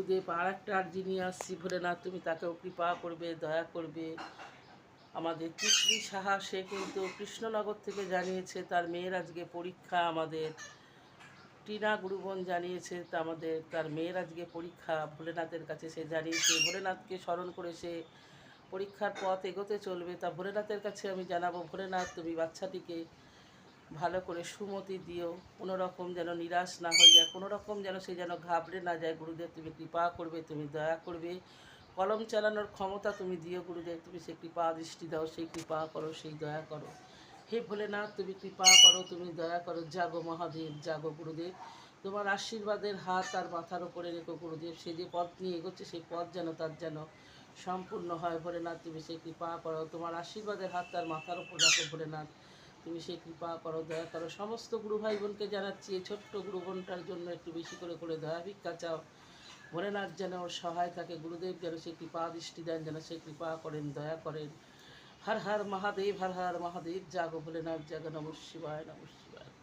গুরুদেব আর একটা আর্জি নিয়ে আসছি, ভোলেনাথ তুমি তাকেও কৃপা করবে, দয়া করবে। আমাদের তিতলি সাহা, সে কিন্তু কৃষ্ণনগর থেকে জানিয়েছে তার মেয়ের আজকে পরীক্ষা। আমাদের টিনা গুরুবন জানিয়েছে তার মেয়ের আজকে পরীক্ষা। ভোলেনাথের কাছে সে জানিয়েছে, ভোলেনাথকে স্মরণ করে সে পরীক্ষার পথ এগোতে চলবে। তা ভোলেনাথের কাছে আমি জানাবো, ভোলেনাথ তুমি বাচ্চাটিকে ভালো করে সুমতি দিও, কোনো রকম যেন নিরাশ না হয়ে যায়, কোনো রকম যেন সে যেন ঘাবড়ে না যায়। গুরুদেব তুমি কৃপা করবে, তুমি দয়া করবে, কলম চালানোর ক্ষমতা তুমি দিও। গুরুদেব তুমি সেই কৃপা দৃষ্টি দাও, সেই কৃপা করো, সেই দয়া করো। হে ভোলেনাথ তুমি কৃপা করো, তুমি দয়া করো। জাগো মহাদেব, জাগো গুরুদেব, তোমার আশীর্বাদের হাত তার মাথার ওপরে রেখো গুরুদেব। সে যে পথ নিয়ে এগোচ্ছে সেই পথ যেন তার যেন সম্পূর্ণ হয়। ভোলেনাথ তুমি সেই কৃপা করো, তোমার আশীর্বাদের হাত তার মাথার ওপর রাখো। ভোলেনাথ তুমি সেই কৃপা করো, দয়া করো। সমস্ত গুরু ভাই বোনকে জানাচ্ছি, এই ছোট্ট গুরু বোনটার জন্য একটু বেশি করে করে দয়া ভিক্ষা চাও। ভোলেনাথ যেন ওর সহায় থাকে, গুরুদেব যেন সেই কৃপা দৃষ্টি দেন, যেন সেই কৃপা করেন, দয়া করেন। হর হর মহাদেব, হর হর মহাদেব, জাগো ভোলেনাথ, জাগো। নমঃ শিবায়, নমঃ শিবায়।